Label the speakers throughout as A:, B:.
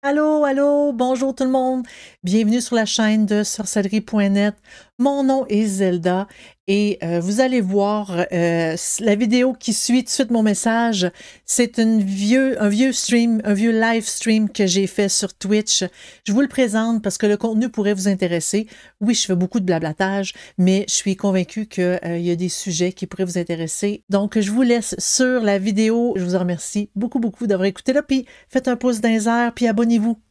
A: Allô, allô, bonjour tout le monde. Bienvenue sur la chaîne de sorcellerie.net. Mon nom est Zelda et vous allez voir la vidéo qui suit tout de suite mon message. C'est un vieux stream, un vieux live stream que j'ai fait sur Twitch. Je vous le présente parce que le contenu pourrait vous intéresser. Oui, je fais beaucoup de blablatage, mais je suis convaincue qu'il y a des sujets qui pourraient vous intéresser. Donc, je vous laisse sur la vidéo. Je vous en remercie beaucoup, beaucoup d'avoir écouté là. Puis, faites un pouce dans les airs, puis abonnez-vous.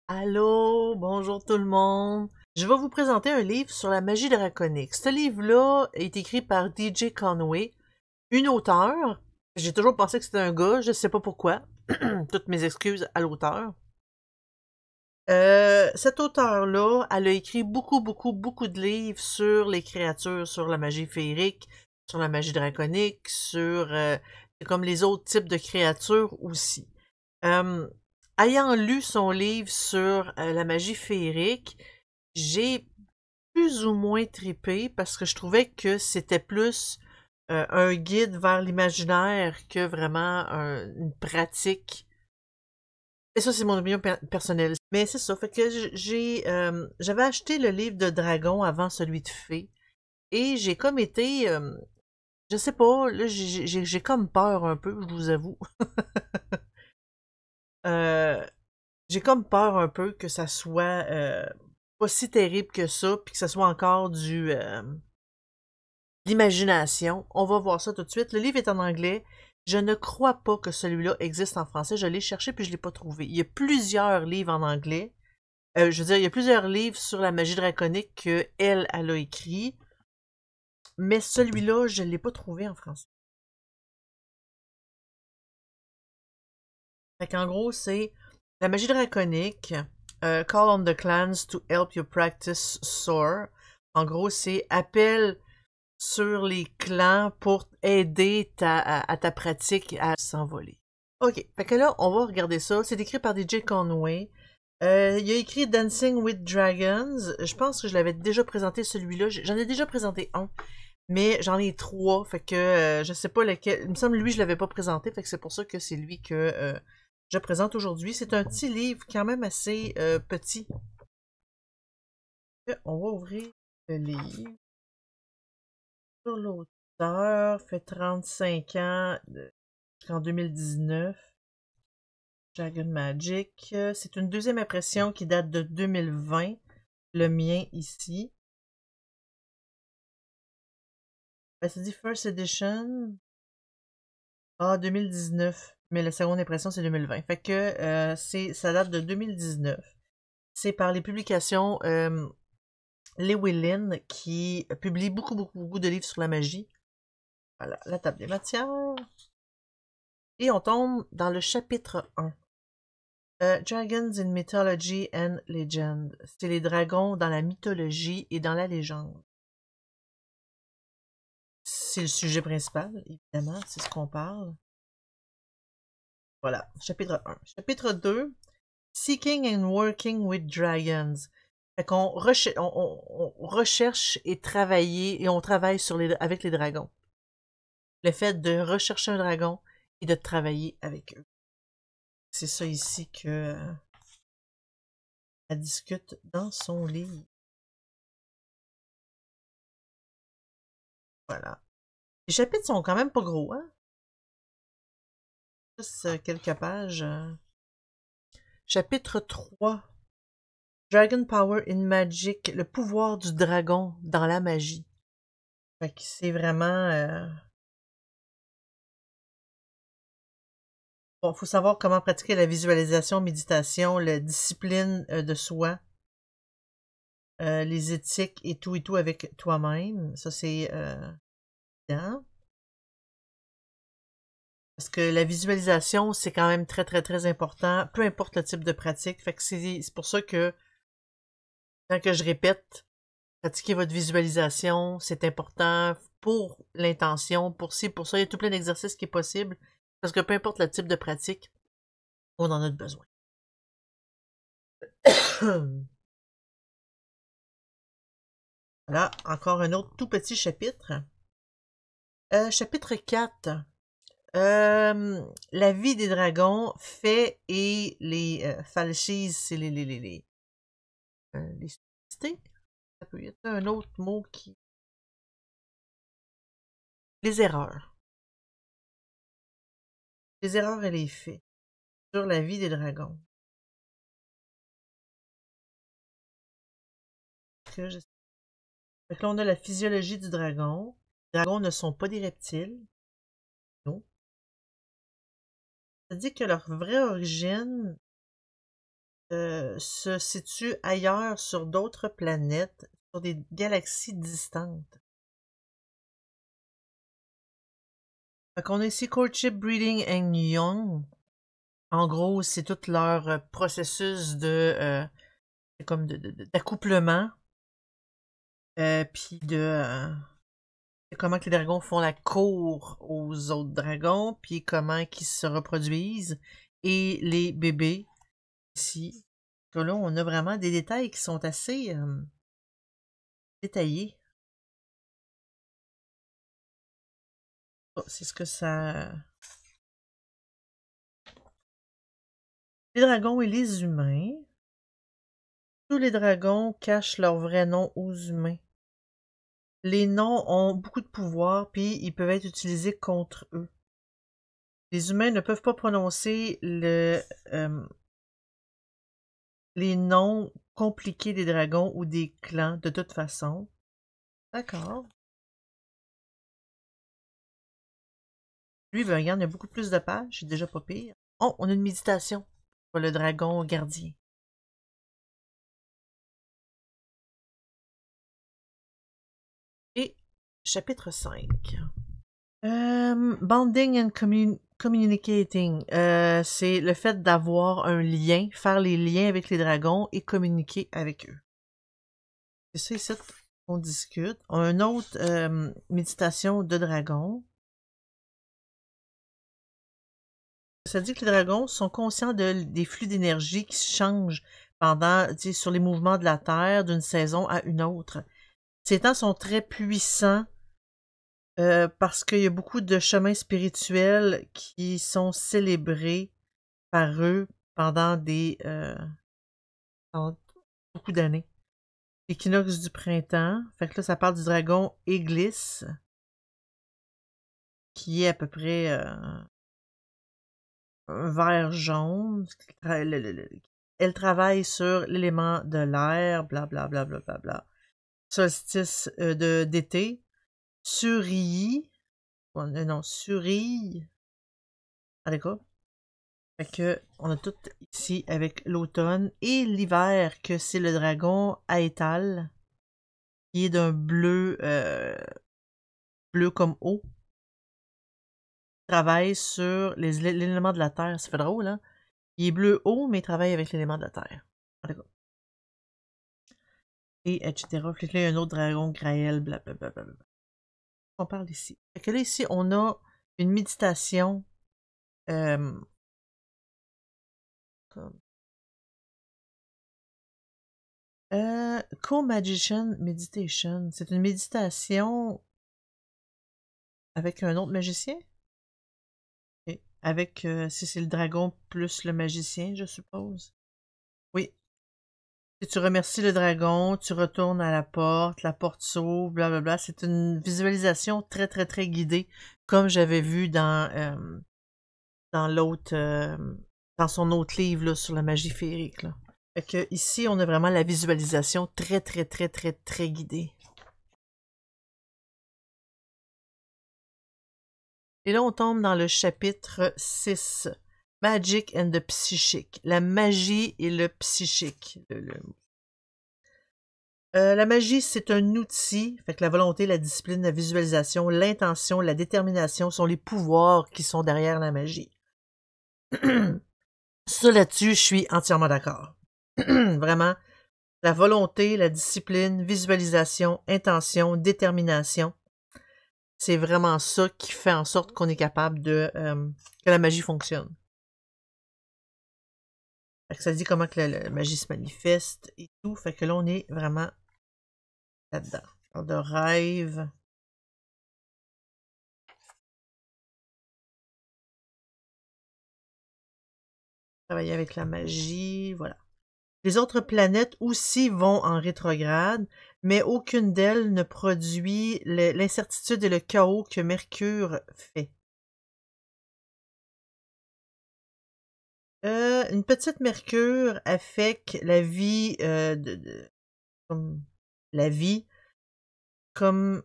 A: Allô, bonjour tout le monde. Je vais vous présenter un livre sur la magie draconique. Ce livre-là est écrit par DJ Conway, une auteure. J'ai toujours pensé que c'était un gars, je sais pas pourquoi. Toutes mes excuses à l'auteur. Cette auteure-là, elle a écrit beaucoup de livres sur les créatures, sur la magie féerique, sur la magie draconique, sur comme les autres types de créatures aussi. Euh, Ayant lu son livre sur la magie féerique, j'ai plus ou moins tripé parce que je trouvais que c'était plus un guide vers l'imaginaire que vraiment une pratique. Et ça, c'est mon opinion personnelle. Mais c'est ça, fait que j'avais acheté le livre de Dragon avant celui de Fée. Et j'ai comme été, je sais pas, là, j'ai comme peur un peu, je vous avoue. Euh, j'ai comme peur un peu que ça soit pas si terrible que ça, puis que ça soit encore d'imagination. On va voir ça tout de suite. Le livre est en anglais. Je ne crois pas que celui-là existe en français. Je l'ai cherché puis je l'ai pas trouvé. Il y a plusieurs livres en anglais. Je veux dire, il y a plusieurs livres sur la magie draconique que elle a écrit, mais celui-là, je l'ai pas trouvé en français. Fait qu'en gros, c'est la magie draconique. Call on the clans to help your practice soar. En gros, c'est appel sur les clans pour aider à ta pratique à s'envoler. Ok, fait que là, on va regarder ça. C'est écrit par DJ Conway. Il a écrit Dancing with Dragons. Je pense que je l'avais déjà présenté celui-là. J'en ai déjà présenté un, mais j'en ai trois. Fait que je sais pas lequel. Il me semble lui je l'avais pas présenté. Fait que c'est pour ça que c'est lui que je présente aujourd'hui. C'est un petit livre quand même assez petit. On va ouvrir le livre. Sur l'auteur, fait 35 ans, jusqu'en 2019. Dragon Magic. C'est une deuxième impression qui date de 2020. Le mien ici. Ben, ça dit First Edition. Ah, 2019. Mais la seconde impression, c'est 2020. Fait que ça date de 2019. C'est par les publications Llewellyn qui publie beaucoup de livres sur la magie. Voilà, la table des matières. Et on tombe dans le chapitre 1. Dragons in Mythology and Legend. C'est les dragons dans la mythologie et dans la légende. C'est le sujet principal, évidemment, c'est ce qu'on parle. Voilà, chapitre 1. Chapitre 2, Seeking and Working with Dragons. Fait qu'on on recherche et travailler, et on travaille avec les dragons. Le fait de rechercher un dragon et de travailler avec eux. C'est ça ici que elle discute dans son livre. Voilà. Les chapitres sont quand même pas gros, hein? Juste quelques pages. Chapitre 3. Dragon Power in Magic. Le pouvoir du dragon dans la magie. Fait que c'est vraiment... Bon, faut savoir comment pratiquer la visualisation, méditation, la discipline de soi, les éthiques et tout avec toi-même. Ça, c'est évident. Parce que la visualisation, c'est quand même très important, peu importe le type de pratique. Fait que c'est pour ça que, quand que je répète, pratiquer votre visualisation, c'est important pour l'intention, pour ci, pour ça. Il y a tout plein d'exercices qui est possible. Parce que peu importe le type de pratique, on en a besoin. Voilà, encore un autre tout petit chapitre. Chapitre 4. La vie des dragons, fait et les falchies, c'est les stupidités. Ça peut y être un autre mot qui... Les erreurs. Les erreurs et les faits sur la vie des dragons. Donc là, on a la physiologie du dragon. Les dragons ne sont pas des reptiles. Non. Ça dit que leur vraie origine se situe ailleurs sur d'autres planètes, sur des galaxies distantes. Fait qu'on a ici courtship, breeding and young. En gros, c'est tout leur processus de comme d'accouplement. Puis comment que les dragons font la cour aux autres dragons, puis comment ils se reproduisent. Et les bébés, ici. Là, on a vraiment des détails qui sont assez détaillés. Oh, c'est ce que ça... Les dragons et les humains. Tous les dragons cachent leur vrai nom aux humains. Les noms ont beaucoup de pouvoir, puis ils peuvent être utilisés contre eux. Les humains ne peuvent pas prononcer les noms compliqués des dragons ou des clans de toute façon. D'accord. Lui, ben, regarde, il y a beaucoup plus de pages, c'est déjà pas pire. Oh, on a une méditation pour le dragon gardien. Et chapitre 5. Bonding and communicating. C'est le fait d'avoir un lien, faire les liens avec les dragons et communiquer avec eux. C'est ça ici qu'on discute. On a une autre méditation de dragon. Ça dit que les dragons sont conscients des flux d'énergie qui changent sur les mouvements de la Terre d'une saison à une autre. Ces temps sont très puissants parce qu'il y a beaucoup de chemins spirituels qui sont célébrés par eux pendant pendant beaucoup d'années. L'équinoxe du printemps, fait que là, ça parle du dragon Églis, qui est à peu près un vert jaune. Elle travaille sur l'élément de l'air, blablabla. Bla, bla, bla, bla. Solstice d'été. Surille. Non, Surille. Allez, quoi? Fait que, on a tout ici avec l'automne et l'hiver, que c'est le dragon Aetal, qui est d'un bleu, bleu comme eau. Il travaille sur l'élément de la terre. Ça fait drôle, hein? Il est bleu eau, mais il travaille avec l'élément de la terre. Et etc. Fait que là, il y a un autre dragon Graël, blablabla. On parle ici. Fait que là, ici, on a une méditation Co-Magician Meditation. C'est une méditation avec un autre magicien? Et avec, si c'est le dragon plus le magicien, je suppose. Oui. Si tu remercies le dragon, tu retournes à la porte s'ouvre, blablabla. C'est une visualisation très, très, très guidée, comme j'avais vu dans l'autre, dans son autre livre là, sur la magie féerique. Là. Fait que ici, on a vraiment la visualisation très, très, très, très, très guidée. Et là, on tombe dans le chapitre 6. Magic and the Psychic. La magie et le psychique. La magie, c'est un outil. Fait que la volonté, la discipline, la visualisation, l'intention, la détermination sont les pouvoirs qui sont derrière la magie. Ça, là-dessus, je suis entièrement d'accord. Vraiment, la volonté, la discipline, visualisation, intention, détermination, c'est vraiment ça qui fait en sorte qu'on est capable de que la magie fonctionne. Fait que ça dit comment que la magie se manifeste et tout. Fait que là, on est vraiment là-dedans. De rêve. travailler avec la magie, voilà. Les autres planètes aussi vont en rétrograde, mais aucune d'elles ne produit l'incertitude et le chaos que Mercure fait. Une petite Mercure affecte la vie comme la vie, comme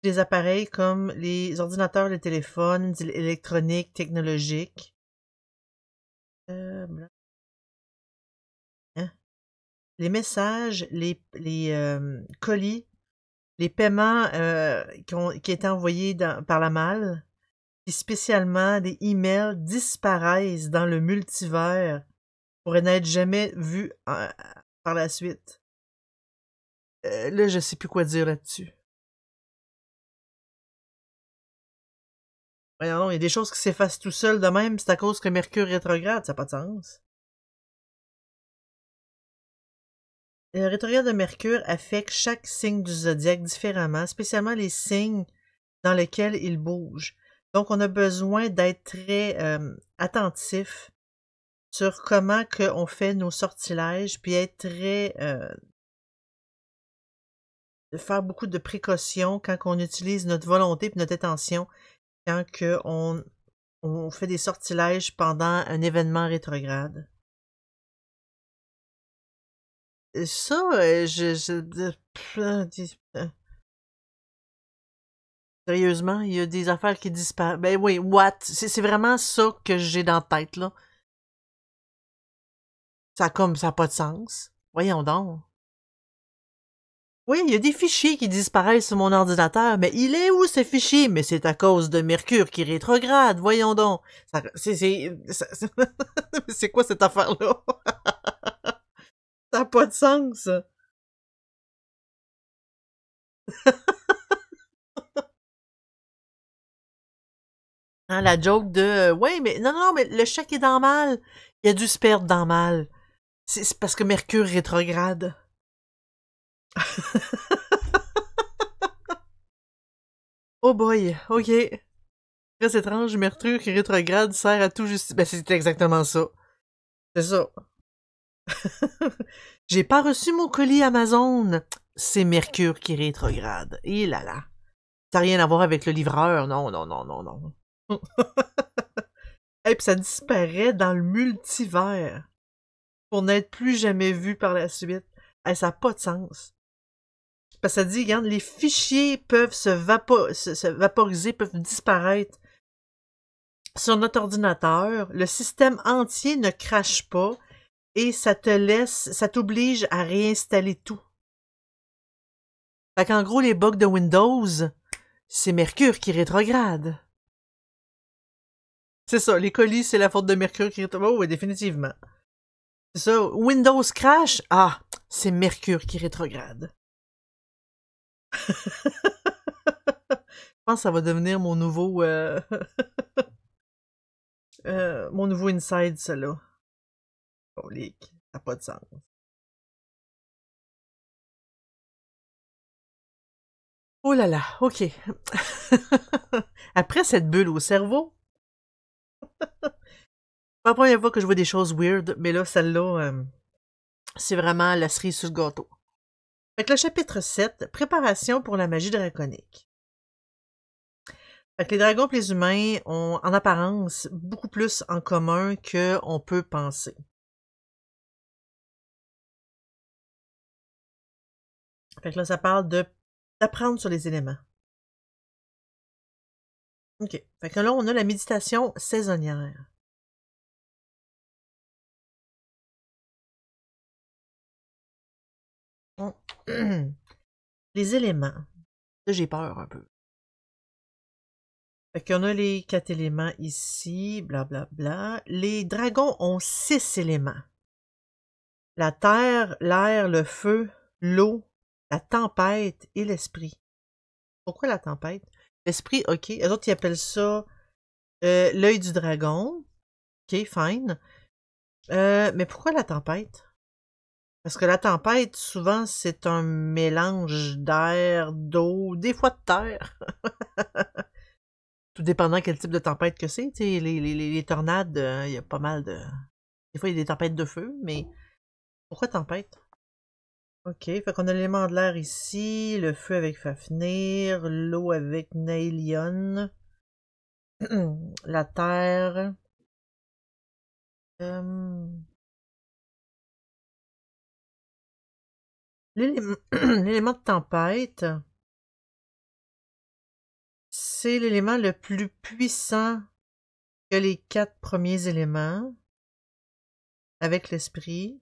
A: des appareils comme les ordinateurs, les téléphones, l'électronique, technologique. Hein? Les messages, les colis, les paiements qui étaient envoyés par la malle, et spécialement des emails disparaissent dans le multivers pour n'être jamais vus par la suite. Là, je sais plus quoi dire là-dessus. Voyons, il y a des choses qui s'effacent tout seul de même, c'est à cause que Mercure rétrograde, ça n'a pas de sens. Le rétrograde de Mercure affecte chaque signe du zodiaque différemment, spécialement les signes dans lesquels il bouge. Donc, on a besoin d'être très attentif sur comment on fait nos sortilèges, puis être très de faire beaucoup de précautions quand on utilise notre volonté et notre attention quand on fait des sortilèges pendant un événement rétrograde. Ça, sérieusement, il y a des affaires qui disparaissent. Ben oui, what? C'est vraiment ça que j'ai dans la tête, là. Ça n'a pas de sens. Voyons donc. Oui, il y a des fichiers qui disparaissent sur mon ordinateur, mais il est où ces fichiers? Mais c'est à cause de Mercure qui rétrograde, voyons donc. C'est quoi cette affaire-là? Ça n'a pas de sens. Hein, la joke de ouais, mais non, mais le chèque est dans le mal. Il a dû se perdre dans le mal. C'est parce que Mercure rétrograde. Oh boy, ok. Très étrange, Mercure qui rétrograde sert à tout justifier. Ben, c'est exactement ça. C'est ça. J'ai pas reçu mon colis Amazon. C'est Mercure qui rétrograde. Et là là. Ça n'a rien à voir avec le livreur. Non, non, non, non, non. Et puis ça disparaît dans le multivers pour n'être plus jamais vu par la suite. Hey, ça n'a pas de sens. Parce que ça dit, regarde, les fichiers peuvent se vaporiser, peuvent disparaître sur notre ordinateur. Le système entier ne crache pas et ça t'oblige à réinstaller tout. Fait qu'en gros, les bugs de Windows, c'est Mercure qui rétrograde. C'est ça, les colis, c'est la faute de Mercure qui rétrograde. Oh, oui, définitivement. C'est ça, Windows crash, ah, c'est Mercure qui rétrograde. Je pense que ça va devenir mon nouveau mon nouveau inside, ça là. Oh, ça n'a pas de sens. Oh là là, ok. Après cette bulle au cerveau, c'est pas la première fois que je vois des choses weird, mais là, celle-là, c'est vraiment la cerise sur le gâteau. Fait que le chapitre 7, préparation pour la magie draconique. Fait que les dragons et les humains ont, en apparence, beaucoup plus en commun qu'on peut penser. Fait que là, ça parle d'apprendre sur les éléments. OK. Fait que là, on a la méditation saisonnière. Les éléments. Là, j'ai peur un peu. Fait qu'on a les 4 éléments ici, blablabla. Bla, bla. Les dragons ont 6 éléments. La terre, l'air, le feu, l'eau, la tempête et l'esprit. Pourquoi la tempête? L'esprit, ok. Les autres, ils appellent ça l'œil du dragon. Ok, fine. Mais pourquoi la tempête? Parce que la tempête, souvent, c'est un mélange d'air, d'eau, des fois de terre. Tout dépendant quel type de tempête que c'est. Les tornades, il y a pas mal de Des fois, il y a des tempêtes de feu, mais pourquoi tempête? Ok, fait qu'on a l'élément de l'air ici, le feu avec Fafnir, l'eau avec Naelion, la terre. Euh, L'élément l'élément de tempête, c'est l'élément le plus puissant que les 4 premiers éléments avec l'esprit.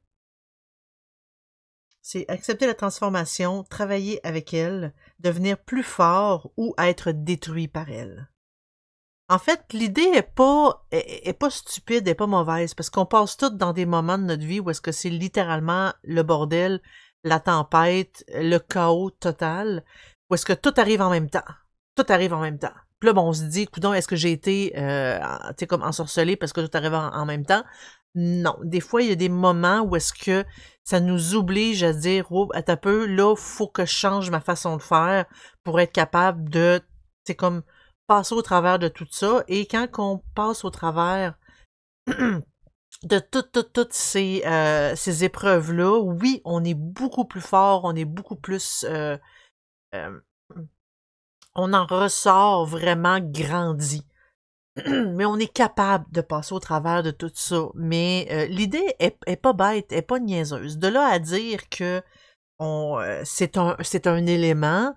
A: C'est accepter la transformation, travailler avec elle, devenir plus fort ou être détruit par elle. En fait, l'idée est pas stupide, est pas mauvaise, parce qu'on passe toutes dans des moments de notre vie où est-ce que c'est littéralement le bordel, la tempête, le chaos total, où est-ce que tout arrive en même temps. Tout arrive en même temps. Puis là, bon, on se dit, coudonc, est-ce que j'ai été, tu sais, comme ensorcelé parce que tout arrive en même temps? Non. Des fois, il y a des moments où est-ce que ça nous oblige à dire, oh, attends un peu, là, faut que je change ma façon de faire pour être capable de, c'est comme, passer au travers de tout ça. Et quand on passe au travers de toutes ces épreuves-là, oui, on est beaucoup plus fort, on est beaucoup plus... euh, on en ressort vraiment grandi. Mais on est capable de passer au travers de tout ça. Mais l'idée est pas bête, est pas niaiseuse. De là à dire que c'est un élément,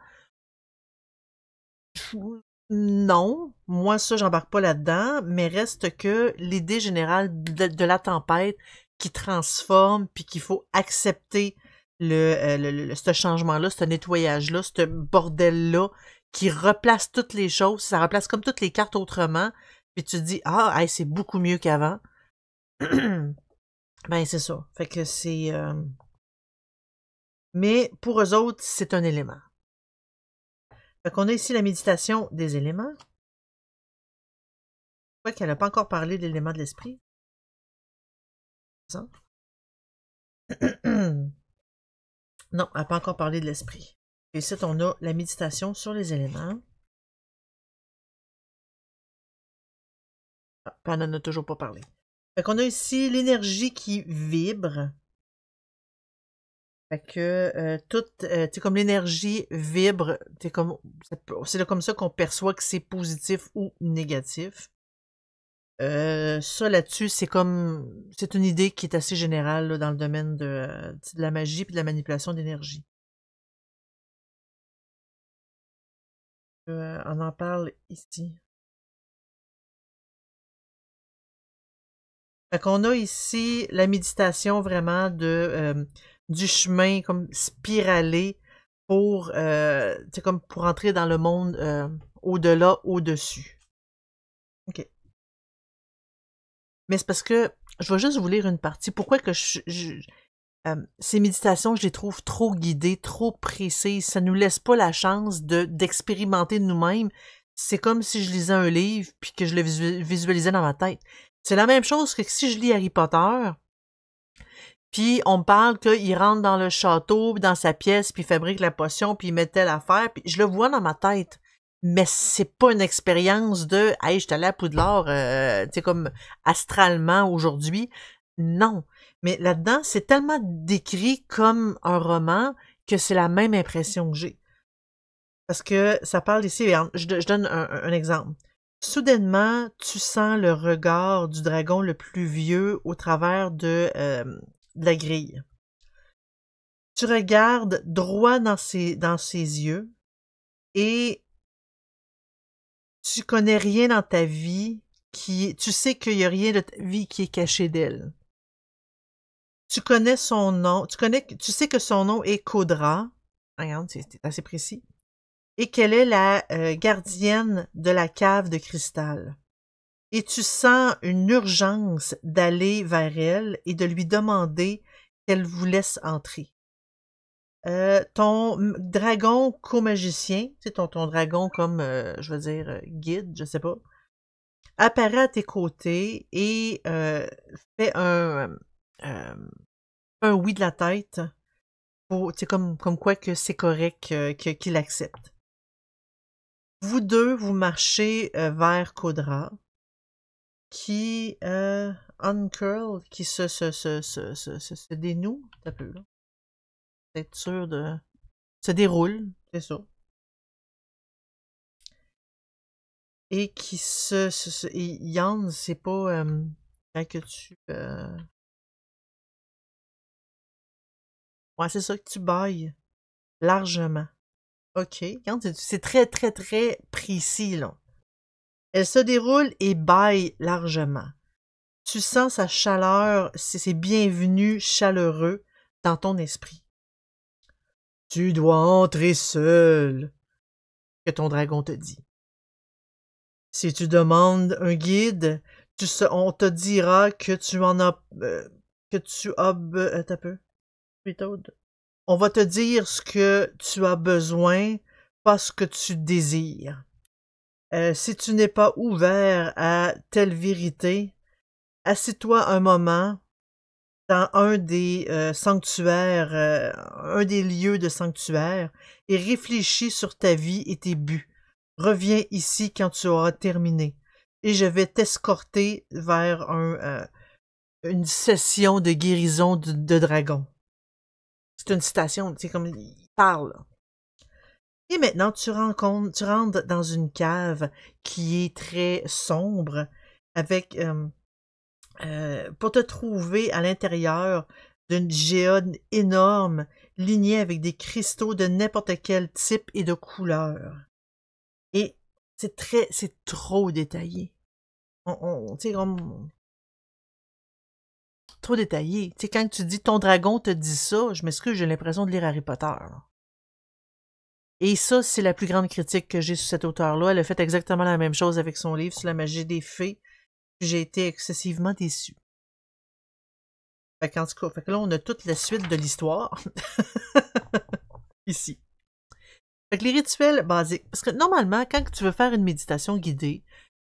A: non, moi ça j'embarque pas là-dedans, mais reste que l'idée générale de la tempête qui transforme puis qu'il faut accepter ce changement-là, ce nettoyage-là, ce bordel-là qui replace toutes les choses, ça replace comme toutes les cartes autrement, puis tu te dis ah hey, c'est beaucoup mieux qu'avant. Ben c'est ça, fait que c'est mais pour eux autres c'est un élément. Fait qu'on a ici la méditation des éléments. Je crois qu'elle n'a pas encore parlé de l'élément de l'esprit. Ça? Non, elle n'a pas encore parlé de l'esprit. Et ici, on a la méditation sur les éléments. Ah, elle n'en a toujours pas parlé. Fait qu'on a ici l'énergie qui vibre. Fait que tu comme l'énergie vibre, c'est comme ça qu'on perçoit que c'est positif ou négatif. Ça là-dessus, c'est une idée qui est assez générale là, dans le domaine de la magie et de la manipulation d'énergie. On en parle ici. Fait qu'on a ici la méditation vraiment du chemin comme spiralé pour comme pour entrer dans le monde au-delà, au-dessus. OK. Mais c'est parce que je vais juste vous lire une partie. Pourquoi que ces méditations, je les trouve trop guidées, trop précises. Ça nous laisse pas la chance d'expérimenter nous-mêmes. C'est comme si je lisais un livre puis que je le visualisais dans ma tête. C'est la même chose que si je lis Harry Potter, puis on me parle qu'il rentre dans le château, dans sa pièce, puis il fabrique la potion, puis il met telle affaire, puis je le vois dans ma tête. Mais c'est pas une expérience de « Hey, je suis allé à Poudlard, tu sais, comme astralement aujourd'hui. » Non. Mais là-dedans, c'est tellement décrit comme un roman que c'est la même impression que j'ai. Parce que ça parle ici, je donne un exemple. Soudainement, tu sens le regard du dragon le plus vieux au travers de la grille. Tu regardes droit dans ses yeux et tu connais rien dans ta vie tu sais qu'il y a rien de ta vie qui est caché d'elle. Tu connais son nom, tu sais que son nom est Caudra. Regarde, c'est assez précis. Et qu'elle est la gardienne de la cave de cristal. Et tu sens une urgence d'aller vers elle et de lui demander qu'elle vous laisse entrer. Ton dragon co-magicien, c'est ton dragon comme, je veux dire, guide, je sais pas, apparaît à tes côtés et fait un oui de la tête pour, comme quoi que c'est correct qu'il accepte. Vous deux, vous marchez vers Caudra. qui uncurl, qui se dénoue, un peu là. Être sûr de se déroule, c'est ça. Et qui et Yann, c'est pas quand que tu ouais, c'est ça, que tu bailles largement. OK. Yann, c'est très, très, très précis, là. Elle se déroule et baille largement. Tu sens sa chaleur, c'est bienvenu, chaleureux dans ton esprit. Tu dois entrer seul, que ton dragon te dit. Si tu demandes un guide, on te dira que tu en as... que tu as... t'as peu. On va te dire ce que tu as besoin, pas ce que tu désires. Si tu n'es pas ouvert à telle vérité, assieds-toi un moment dans un des sanctuaires, un des lieux de sanctuaire, et réfléchis sur ta vie et tes buts. Reviens ici quand tu auras terminé, et je vais t'escorter vers une session de guérison de dragon. C'est une citation, c'est comme il parle. Et maintenant, tu rentres dans une cave qui est très sombre, avec pour te trouver à l'intérieur d'une géode énorme, lignée avec des cristaux de n'importe quel type et de couleur. Et c'est trop détaillé. Tu sais, trop détaillé. Tu sais, quand tu dis ton dragon te dit ça, je m'excuse, j'ai l'impression de lire Harry Potter. Et ça, c'est la plus grande critique que j'ai sur cet auteur-là. Elle a fait exactement la même chose avec son livre sur la magie des fées. J'ai été excessivement déçu. Fait qu'en tout cas, fait que là, on a toute la suite de l'histoire. Ici. Fait que les rituels basiques. Parce que normalement, quand tu veux faire une méditation guidée,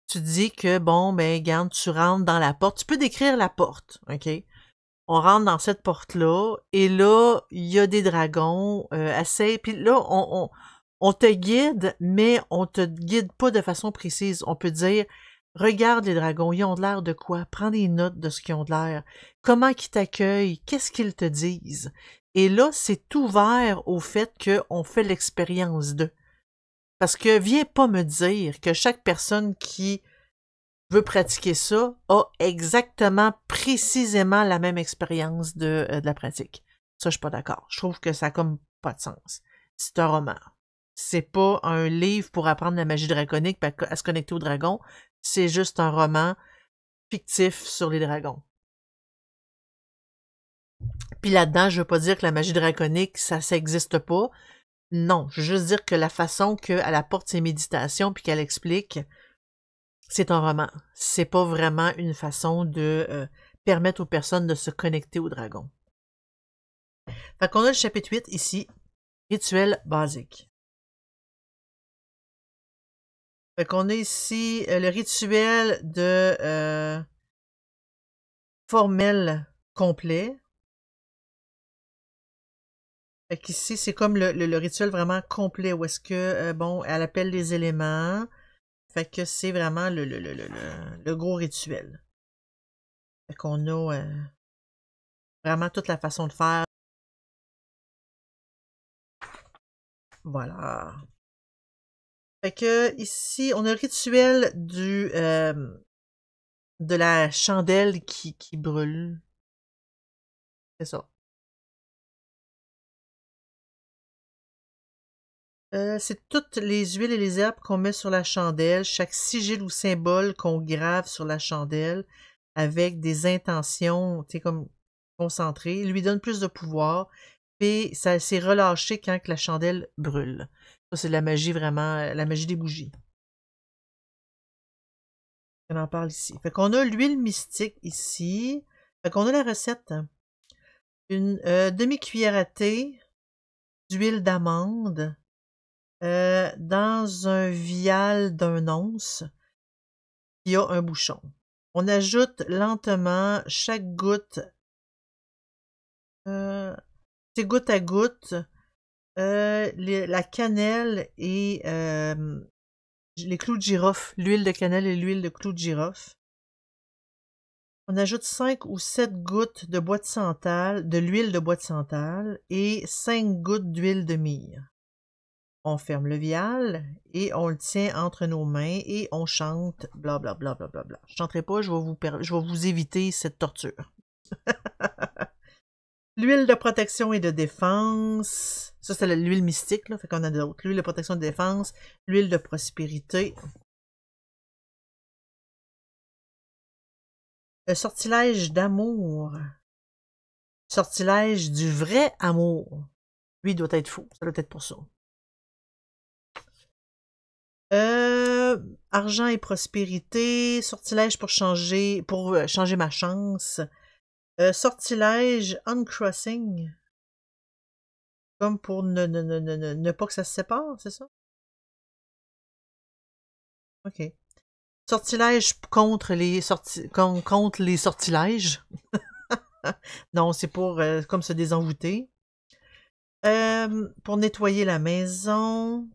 A: tu dis que, bon, ben, regarde, tu rentres dans la porte. Tu peux décrire la porte, OK? On rentre dans cette porte-là, et là, il y a des dragons assez... Puis là, on te guide, mais on te guide pas de façon précise. On peut dire, regarde les dragons, ils ont de l'air de quoi? Prends des notes de ce qu'ils ont de l'air. Comment ils t'accueillent? Qu'est-ce qu'ils te disent? Et là, c'est ouvert au fait qu'on fait l'expérience d'eux. Parce que viens pas me dire que chaque personne qui veut pratiquer ça a exactement, précisément la même expérience de la pratique. Ça, je suis pas d'accord. Je trouve que ça a comme pas de sens. C'est un roman. C'est pas un livre pour apprendre la magie draconique à se connecter aux dragons. C'est juste un roman fictif sur les dragons. Puis là-dedans, je veux pas dire que la magie draconique, ça existe pas. Non, je veux juste dire que la façon qu'elle apporte ses méditations puis qu'elle explique, c'est un roman. C'est pas vraiment une façon de permettre aux personnes de se connecter aux dragons. Fait qu'on a le chapitre 8 ici, rituel basique. Fait qu'on a ici le rituel de formel complet. Fait qu'ici, c'est comme le rituel vraiment complet, où est-ce que, bon, elle appelle les éléments. Fait que c'est vraiment le gros rituel. Fait qu'on a vraiment toute la façon de faire. Voilà. Fait que ici, on a le rituel de la chandelle qui brûle. C'est ça. C'est toutes les huiles et les herbes qu'on met sur la chandelle, chaque sigil ou symbole qu'on grave sur la chandelle avec des intentions, tu sais, comme concentrées, lui donne plus de pouvoir, puis ça s'est relâché quand que la chandelle brûle. Ça, c'est la magie vraiment, la magie des bougies. On en parle ici. Fait qu'on a l'huile mystique ici. Fait qu'on a la recette. Une demi-cuillère à thé d'huile d'amande dans un vial d'1 once qui a un bouchon. On ajoute lentement chaque goutte, c'est goutte à goutte, la cannelle et les clous de girofle, l'huile de cannelle et l'huile de clous de girofle. On ajoute 5 ou 7 gouttes de bois de santal, de l'huile de bois de santal et 5 gouttes d'huile de myrrhe. On ferme le vial et on le tient entre nos mains et on chante blablabla. Bla, bla, bla, bla. Je chanterai pas, je vais vous éviter cette torture. L'huile de protection et de défense. Ça, c'est l'huile mystique, là. Fait qu'on a d'autres. L'huile de protection et de défense. L'huile de prospérité. Le sortilège d'amour. Sortilège du vrai amour. Lui, il doit être fou. Ça doit être pour ça. Argent et prospérité. Sortilège pour changer ma chance. Sortilège uncrossing. Comme pour ne pas que ça se sépare, c'est ça? OK. Sortilège contre les sortilèges. Non, c'est pour comme se désenvoûter. Pour nettoyer la maison.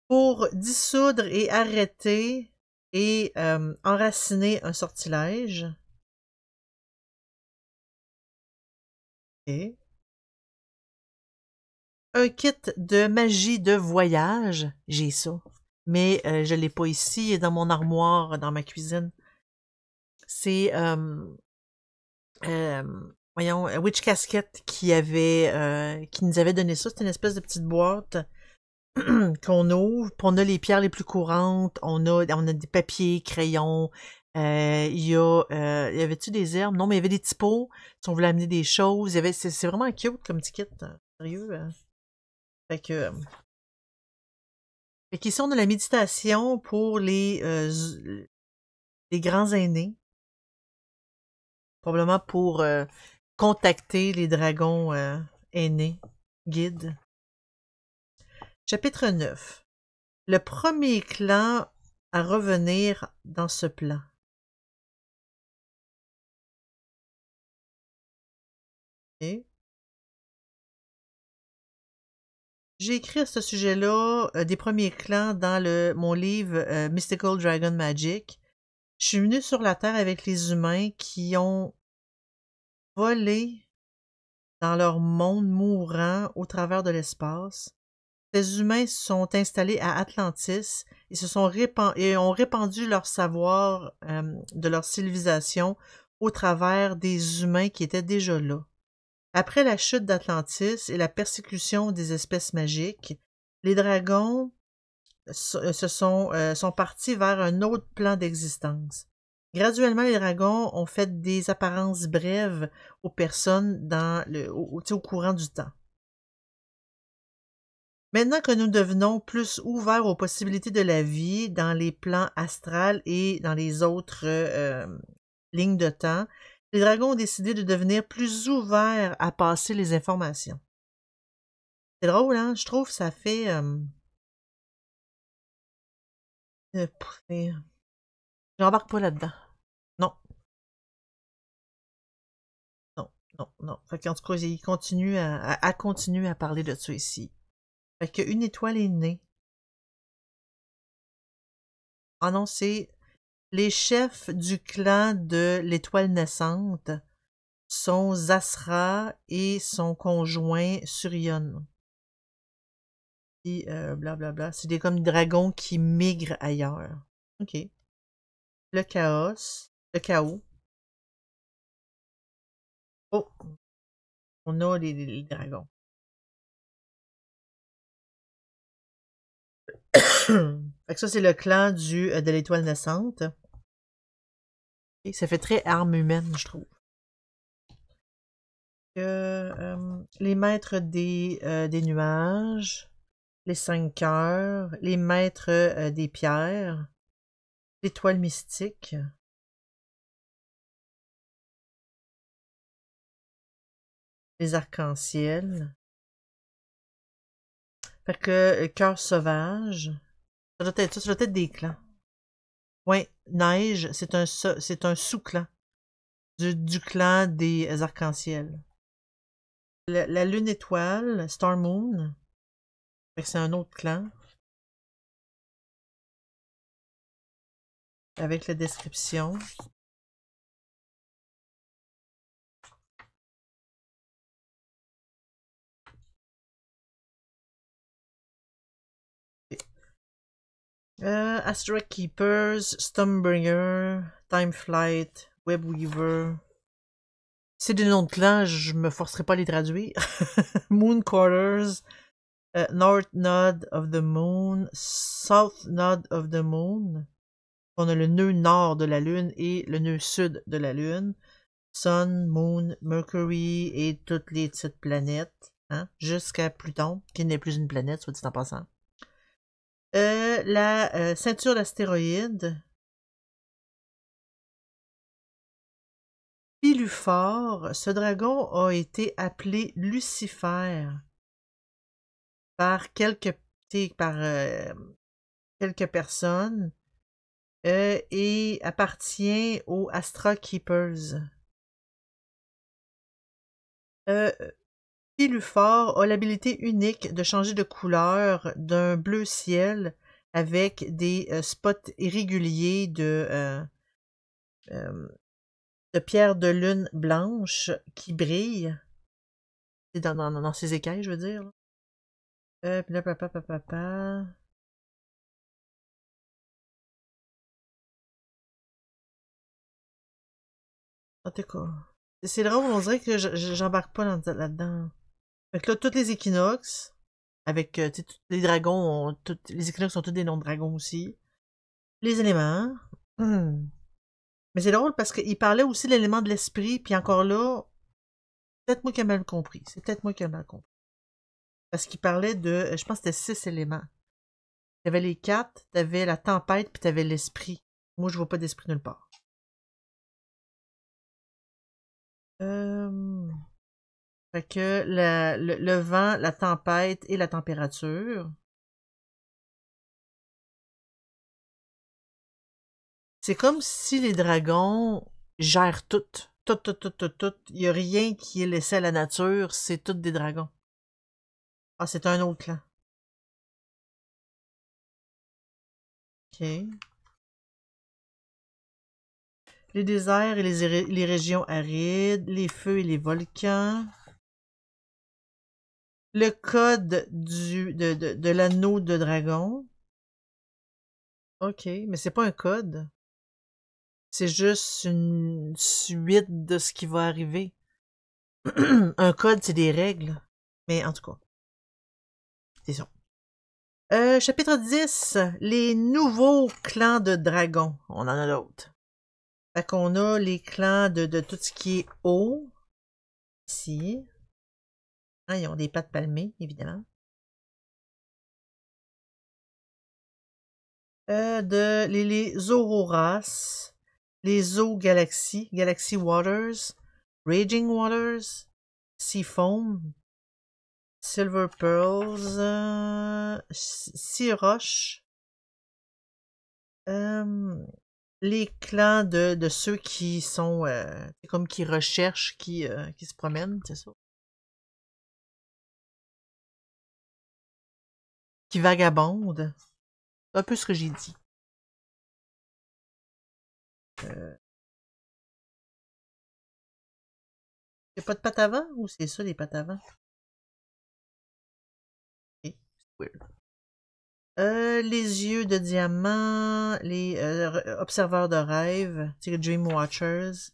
A: Pour dissoudre et arrêter et enraciner un sortilège. OK. Un kit de magie de voyage. J'ai ça. Mais je l'ai pas ici. Il est dans mon armoire, dans ma cuisine. C'est voyons, Witch Casket qui nous avait donné ça. C'est une espèce de petite boîte qu'on ouvre. Puis on a les pierres les plus courantes. On a des papiers, crayons. Il y avait-tu des herbes? Non, mais il y avait des petits pots. Si on voulait amener des choses. C'est vraiment cute comme petit kit. Sérieux. Fait qu'ici, on a la méditation pour les grands aînés. Probablement pour contacter les dragons aînés, guides. Chapitre 9. Le premier clan à revenir dans ce plan. Okay. J'ai écrit à ce sujet-là des premiers clans dans mon livre Mystical Dragon Magic. Je suis venue sur la Terre avec les humains qui ont volé dans leur monde mourant au travers de l'espace. Ces humains se sont installés à Atlantis et ont répandu leur savoir de leur civilisation au travers des humains qui étaient déjà là. Après la chute d'Atlantis et la persécution des espèces magiques, les dragons sont partis vers un autre plan d'existence. Graduellement, les dragons ont fait des apparences brèves aux personnes au courant du temps. Maintenant que nous devenons plus ouverts aux possibilités de la vie dans les plans astrales et dans les autres lignes de temps, les dragons ont décidé de devenir plus ouverts à passer les informations. C'est drôle, hein? Je trouve que ça fait... J'embarque pas là-dedans. Non. Non, non, non. Fait qu'en tout cas, il continue continuer à parler de ça ici. Fait qu'une étoile est née. Ah non, c'est les chefs du clan de l'étoile naissante sont Zasra et son conjoint Surion. Et blablabla. C'est comme des dragons qui migrent ailleurs. OK. Le chaos. Oh, on a les dragons. Fait que ça, c'est le clan de l'étoile naissante. Et ça fait très arme humaine, je trouve. Les maîtres des nuages, les 5 cœurs, les maîtres des pierres, l'étoile mystique, les arcs-en-ciel. Fait que cœur sauvage, ça doit être des clans. Ouais, neige, c'est un sous-clan du clan des arcs-en-ciel. La lune étoile, Star Moon, fait que c'est un autre clan. avec la description. Astra Keepers, Stormbringer, Time Flight, Webweaver. C'est des noms de clans, je me forcerai pas à les traduire. Moon Quarters, North Node of the Moon, South Node of the Moon. On a le nœud nord de la Lune et le nœud sud de la Lune. Sun, Moon, Mercury et toutes les petites planètes. Hein, jusqu'à Pluton, qui n'est plus une planète, soit dit en passant. La ceinture d'astéroïdes. Piluphore, ce dragon a été appelé Lucifer par quelques personnes et appartient aux Astra Keepers. Piluphore a l'habilité unique de changer de couleur d'un bleu ciel avec des spots irréguliers de pierres de lune blanches qui brillent. Dans ses écailles, je veux dire. Puis là, papa. En tout cas, c'est drôle, on dirait que j'embarque pas là-dedans. Fait que là, tous les équinoxes, avec les dragons, les équinoxes ont tous des noms de dragons aussi. Les éléments. Mais c'est drôle parce qu'il parlait aussi de l'élément de l'esprit, puis encore là, peut-être moi qui ai mal compris. C'est peut-être moi qui ai mal compris. Parce qu'il parlait de, je pense que c'était 6 éléments. T'avais les 4, t'avais la tempête, puis t'avais l'esprit. Moi, je vois pas d'esprit nulle part. Fait que le vent, la tempête et la température. C'est comme si les dragons gèrent tout. Tout. Il n'y a rien qui est laissé à la nature, c'est tout des dragons. Ah, c'est un autre clan. Ok. Les déserts et les régions arides, les feux et les volcans. Le code de l'anneau de dragon. Ok, mais c'est pas un code. C'est juste une suite de ce qui va arriver. Un code, c'est des règles. Mais en tout cas, c'est ça. Chapitre 10. Les nouveaux clans de dragons. On en a d'autres. Fait qu'on a les clans de tout ce qui est eau. Ici. Hein, ils ont des pattes palmées, évidemment. Les Auroras. Les eaux Galaxy. Galaxy Waters. Raging Waters. Seafoam. Silver Pearls. Sea Roche. Les clans de ceux qui sont comme qui recherchent, qui se promènent, c'est ça. Qui vagabondent. C'est un peu ce que j'ai dit. C'est pas de pattes avant ou c'est ça les pattes avant? Okay. Les yeux de diamant, les observeurs de rêve, c'est Dream Watchers.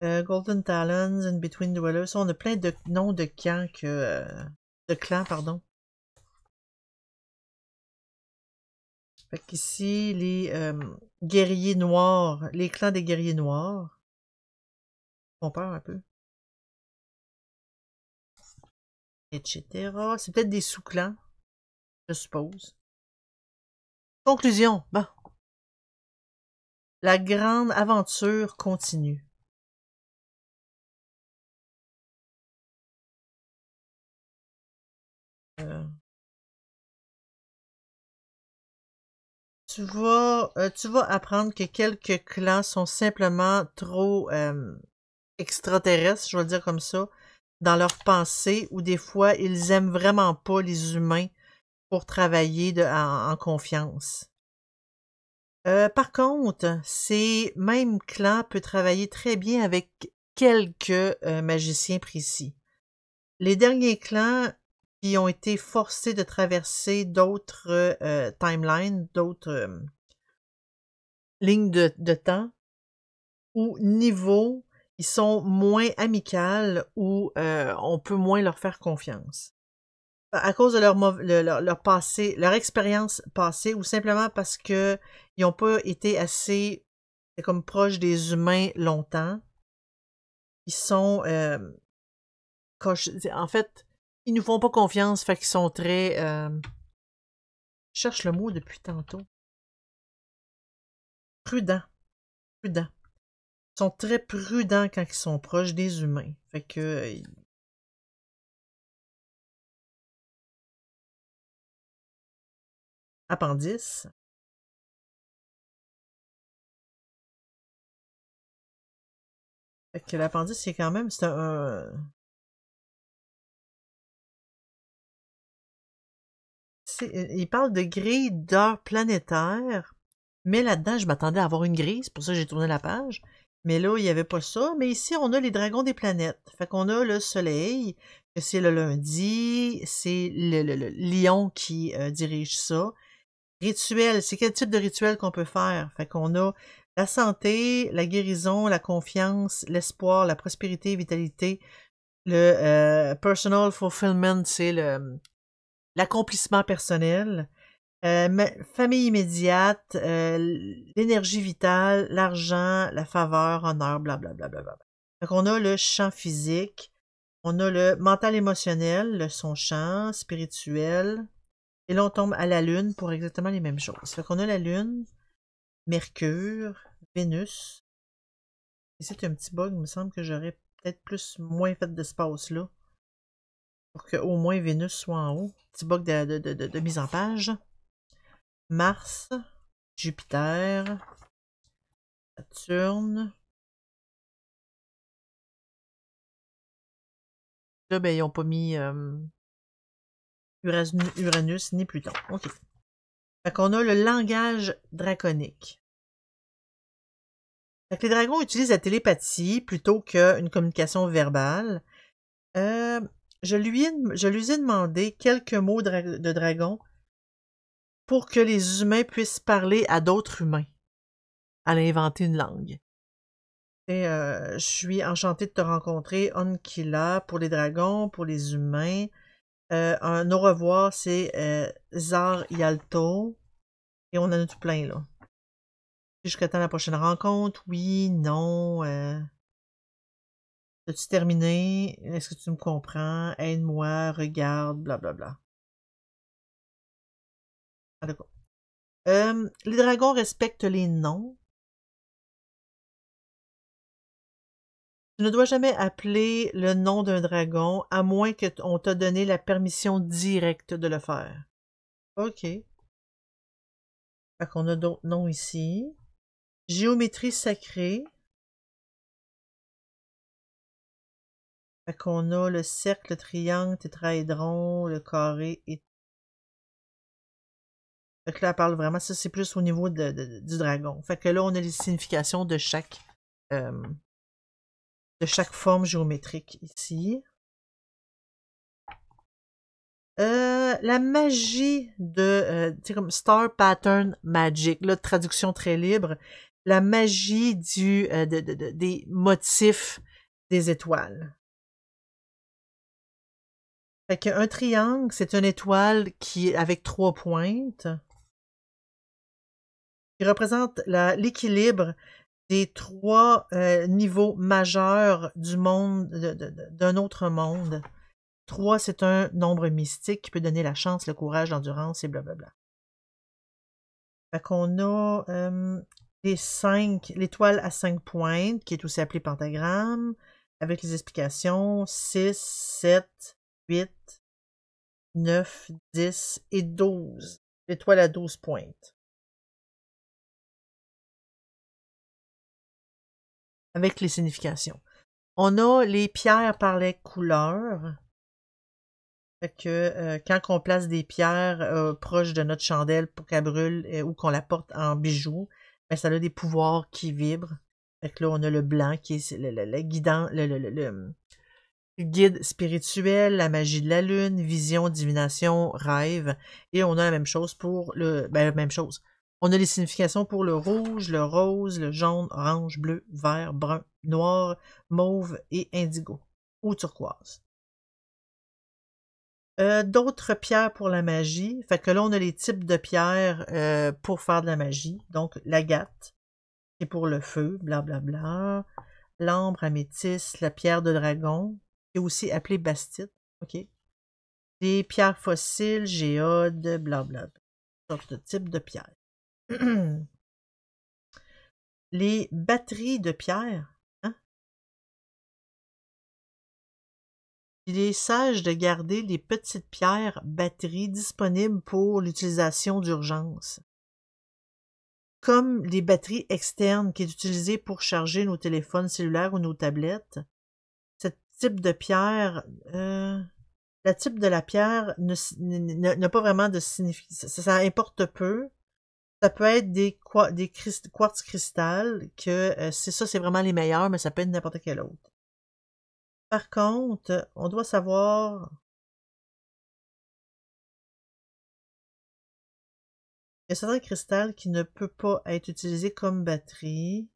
A: Golden Talons, In Between Dwellers. On a plein de noms de clans de clans, pardon. Fait qu'ici, les guerriers noirs, les clans des guerriers noirs. On peur un peu. Etc. C'est peut-être des sous-clans, je suppose. Conclusion. Bon. La grande aventure continue. Tu vas apprendre que quelques clans sont simplement trop extraterrestres, je vais le dire comme ça, dans leur pensée, ou des fois, ils aiment vraiment pas les humains pour travailler en confiance. Par contre, ces mêmes clans peuvent travailler très bien avec quelques magiciens précis. Les derniers clans qui ont été forcés de traverser d'autres timelines, d'autres lignes de temps ou niveaux, ils sont moins amicales ou on peut moins leur faire confiance. À cause de leur passé, leur expérience passée, ou simplement parce que ils n'ont pas été assez comme proches des humains longtemps. Ils sont en fait, ils nous font pas confiance, fait qu'ils sont très je cherche le mot depuis tantôt. Prudents. Prudents. Ils sont très prudents quand ils sont proches des humains. Fait que appendice. Fait que l'appendice, c'est quand même, c'est il parle de grille d'heures planétaires, mais là-dedans, je m'attendais à avoir une grille, c'est pour ça que j'ai tourné la page. Mais là, il n'y avait pas ça. Mais ici, on a les dragons des planètes. Fait qu'on a le soleil, que c'est le lundi, c'est le lion qui dirige ça. Rituel, c'est quel type de rituel qu'on peut faire? Fait qu'on a la santé, la guérison, la confiance, l'espoir, la prospérité, vitalité. Le personal fulfillment, c'est l'accomplissement personnel. Famille immédiate, l'énergie vitale, l'argent, la faveur, honneur, blablabla. Donc on a le champ physique, on a le mental émotionnel, le son champ, spirituel, et là on tombe à la lune pour exactement les mêmes choses. Fait qu'on a la lune, Mercure, Vénus. Et c'est un petit bug, il me semble que j'aurais peut-être moins fait d'espace là, pour qu'au moins Vénus soit en haut. Petit bug de mise en page. Mars, Jupiter, Saturne. Là, ben, ils n'ont pas mis Uranus ni Pluton. OK. Fait qu'on a le langage draconique. Fait que les dragons utilisent la télépathie plutôt qu'une communication verbale. Je lui ai demandé quelques mots de dragon pour que les humains puissent parler à d'autres humains. Elle a inventé une langue. Et, je suis enchantée de te rencontrer, Onkila, pour les dragons, pour les humains. Un au revoir, c'est Zar Yalto. Et on en a tout plein, là. Jusqu'à temps la prochaine rencontre, oui, non. As-tu terminé? Est-ce que tu me comprends? Aide-moi, regarde, blablabla. Ah, d'accord. Les dragons respectent les noms. Tu ne dois jamais appeler le nom d'un dragon à moins qu'on t'a donné la permission directe de le faire. OK. Fait qu'on a d'autres noms ici. Géométrie sacrée. Fait qu'on a le cercle, le triangle, le tétraédron, le carré et... Fait que là, elle parle vraiment, ça c'est plus au niveau du dragon. Fait que là, on a les significations de chaque forme géométrique ici. La magie tu sais, comme Star Pattern Magic, là, traduction très libre. La magie des motifs des étoiles. Fait qu'un triangle, c'est une étoile qui est avec 3 pointes, qui représente l'équilibre des 3 niveaux majeurs du monde, d'un autre monde. 3, c'est un nombre mystique qui peut donner la chance, le courage, l'endurance et blablabla. Fait qu'on a l'étoile à 5 pointes, qui est aussi appelée pentagramme, avec les explications 6, 7, 8, 9, 10 et 12. L'étoile à 12 pointes. Avec les significations. On a les pierres par les couleurs. Fait que quand on place des pierres proches de notre chandelle pour qu'elle brûle ou qu'on la porte en bijoux, ben, ça a des pouvoirs qui vibrent. Fait que là, on a le blanc qui est le guidant, le guide spirituel, la magie de la lune, vision, divination, rêve. Et on a la même chose pour même chose. On a les significations pour le rouge, le rose, le jaune, orange, bleu, vert, brun, noir, mauve et indigo. Ou turquoise. D'autres pierres pour la magie. Fait que là, on a les types de pierres pour faire de la magie. Donc, l'agate, qui est pour le feu, blablabla. L'ambre, améthyste, la pierre de dragon, qui est aussi appelée bastite. OK. Les pierres fossiles, géodes, blablabla. Sortes de types de pierres. Les batteries de pierres. Il est sage de garder les petites pierres batteries disponibles pour l'utilisation d'urgence. Comme les batteries externes qui est utilisée pour charger nos téléphones cellulaires ou nos tablettes, ce type de pierre, la type de la pierre n'a pas vraiment de signification. Ça importe peu. Ça peut être des quartz cristal, que c'est vraiment les meilleurs, mais ça peut être n'importe quel autre. Par contre, on doit savoir... Il y a certains cristals qui ne peut pas être utilisé comme batterie.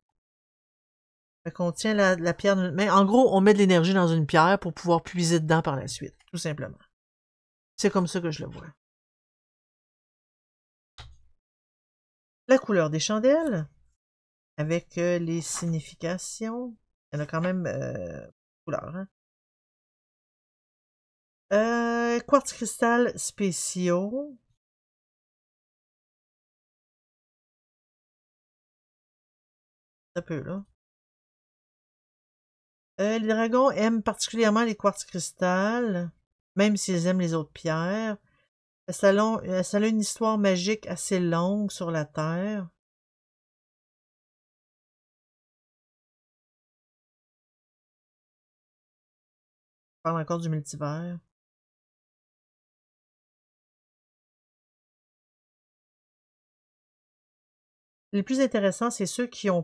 A: Fait qu'on tient la pierre dans notre main. En gros, on met de l'énergie dans une pierre pour pouvoir puiser dedans par la suite, tout simplement. C'est comme ça que je le vois. La couleur des chandelles, avec les significations. Il y en a quand même couleurs, hein? Quartz cristal spéciaux. Un peu, là. Les dragons aiment particulièrement les quartz cristal, même s'ils aiment les autres pierres. Ça a une histoire magique assez longue sur la Terre. On parle encore du multivers. Les plus intéressants, c'est ceux qui sont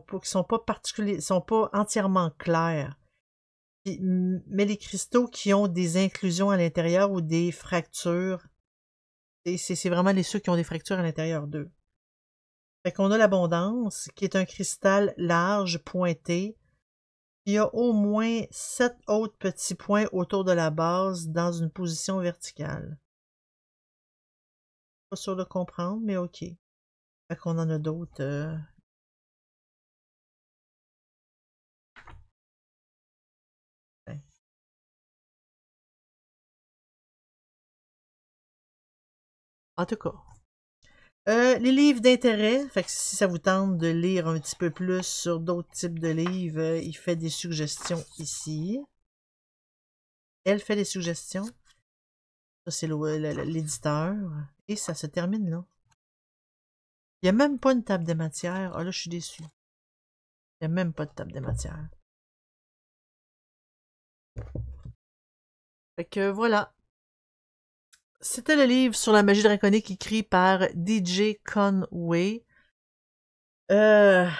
A: pas entièrement clairs. Mais les cristaux qui ont des inclusions à l'intérieur ou des fractures, c'est vraiment ceux qui ont des fractures à l'intérieur d'eux. Fait qu'on a l'abondance, qui est un cristal large, pointé, qui a au moins 7 autres petits points autour de la base dans une position verticale. Pas sûr de comprendre, mais ok. Fait qu'on en a d'autres. Ouais. En tout cas. Les livres d'intérêt, fait que si ça vous tente de lire un petit peu plus sur d'autres types de livres, il fait des suggestions ici. Elle fait des suggestions. Ça, c'est l'éditeur. Et ça se termine là. Il n'y a même pas une table des matières. Ah là, je suis déçue. Il n'y a même pas de table des matières. Fait que voilà. C'était le livre sur la magie draconique écrit par DJ Conway. Qu'est-ce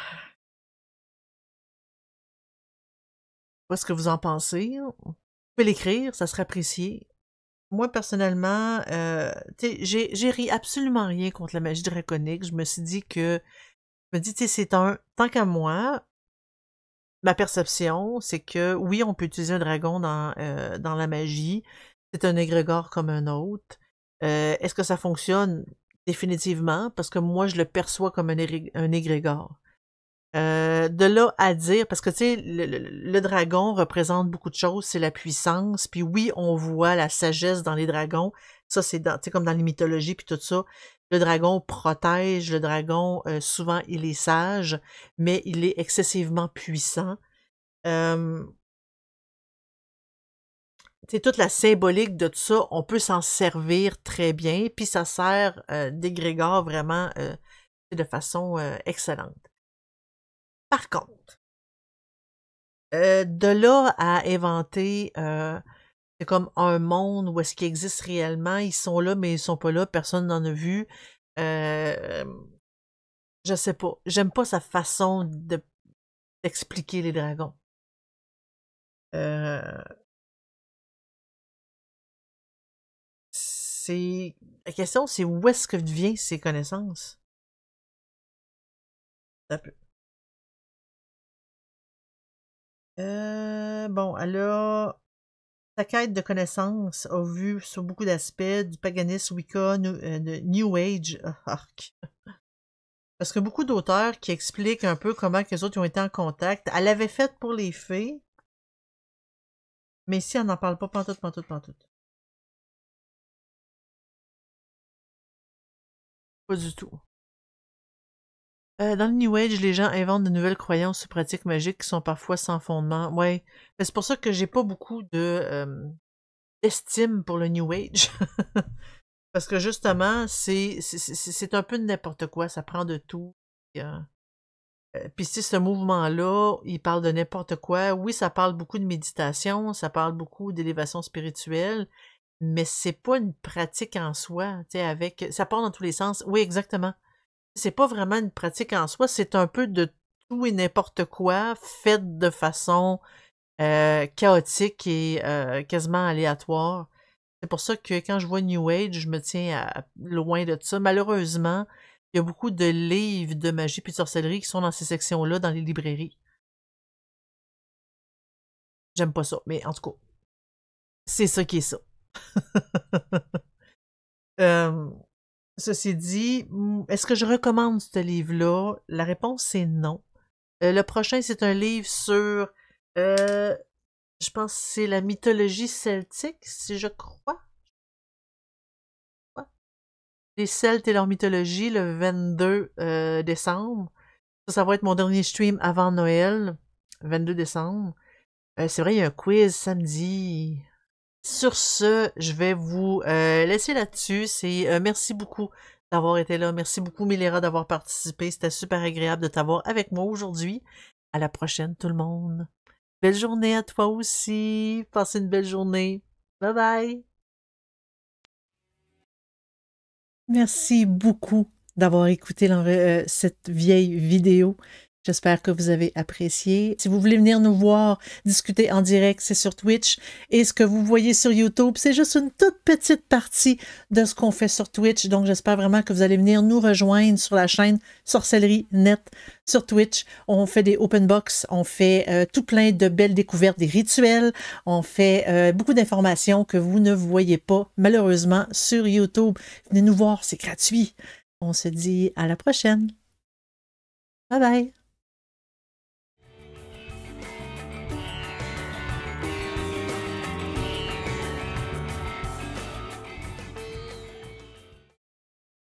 A: que vous en pensez? Vous pouvez l'écrire, ça serait apprécié. Moi, personnellement, j'ai ri absolument rien contre la magie draconique. Je me suis dit que... Je me dis, tant qu'à moi, ma perception, c'est que oui, on peut utiliser un dragon dans la magie. C'est un égrégore comme un autre. Est-ce que ça fonctionne? Définitivement, parce que moi, je le perçois comme un égrégore. De là à dire, parce que tu sais, le dragon représente beaucoup de choses, c'est la puissance, puis oui, on voit la sagesse dans les dragons, ça c'est comme dans les mythologies puis tout ça, le dragon protège, le dragon, souvent il est sage, mais il est excessivement puissant. C'est toute la symbolique de tout ça, on peut s'en servir très bien, puis ça sert d'égrégore vraiment de façon excellente. Par contre, de là à inventer c'est comme un monde où est-ce qu'ils existent réellement, ils sont là, mais ils sont pas là, personne n'en a vu. Euh, je sais pas. J'aime pas sa façon d'expliquer les dragons. La question, c'est où est-ce que viennent ces connaissances? Un peu. Bon, alors, sa quête de connaissances a vu sur beaucoup d'aspects du paganisme Wicca, de New Age. Arc. Parce que beaucoup d'auteurs qui expliquent un peu comment les autres ont été en contact. Elle l'avait fait pour les fées, mais ici, on n'en parle pas pantoute, pantoute, pantoute. Pas du tout. Dans le New Age, les gens inventent de nouvelles croyances ou pratiques magiques qui sont parfois sans fondement. Ouais. C'est pour ça que j'ai pas beaucoup d'estime pour le New Age. Parce que justement, c'est un peu de n'importe quoi, ça prend de tout. Puis si ce mouvement-là, il parle de n'importe quoi, oui, ça parle beaucoup de méditation, ça parle beaucoup d'élévation spirituelle, mais c'est pas une pratique en soi, tu sais, avec. Ça part dans tous les sens. Oui, exactement. C'est pas vraiment une pratique en soi, c'est un peu de tout et n'importe quoi, fait de façon chaotique et quasiment aléatoire. C'est pour ça que quand je vois New Age, je me tiens loin de ça. Malheureusement, il y a beaucoup de livres de magie et de sorcellerie qui sont dans ces sections-là, dans les librairies. J'aime pas ça, mais en tout cas, c'est ça qui est ça. euh, Ceci dit, est-ce que je recommande ce livre-là? La réponse, c'est non. Le prochain, c'est un livre sur, je pense que c'est la mythologie celtique, si je crois. Les Celtes et leur mythologie, le 22 décembre. Ça va être mon dernier stream avant Noël, 22 décembre. C'est vrai, il y a un quiz samedi. Sur ce, je vais vous laisser là-dessus. Merci beaucoup d'avoir été là. Merci beaucoup, Milera, d'avoir participé. C'était super agréable de t'avoir avec moi aujourd'hui. À la prochaine, tout le monde. Belle journée à toi aussi. Passez une belle journée. Bye bye. Merci beaucoup d'avoir écouté cette vieille vidéo. J'espère que vous avez apprécié. Si vous voulez venir nous voir discuter en direct, c'est sur Twitch. Et ce que vous voyez sur YouTube, c'est juste une toute petite partie de ce qu'on fait sur Twitch. Donc, j'espère vraiment que vous allez venir nous rejoindre sur la chaîne Sorcellerie Net sur Twitch. On fait des open box, on fait tout plein de belles découvertes, des rituels. On fait beaucoup d'informations que vous ne voyez pas, malheureusement, sur YouTube. Venez nous voir, c'est gratuit. On se dit à la prochaine. Bye bye.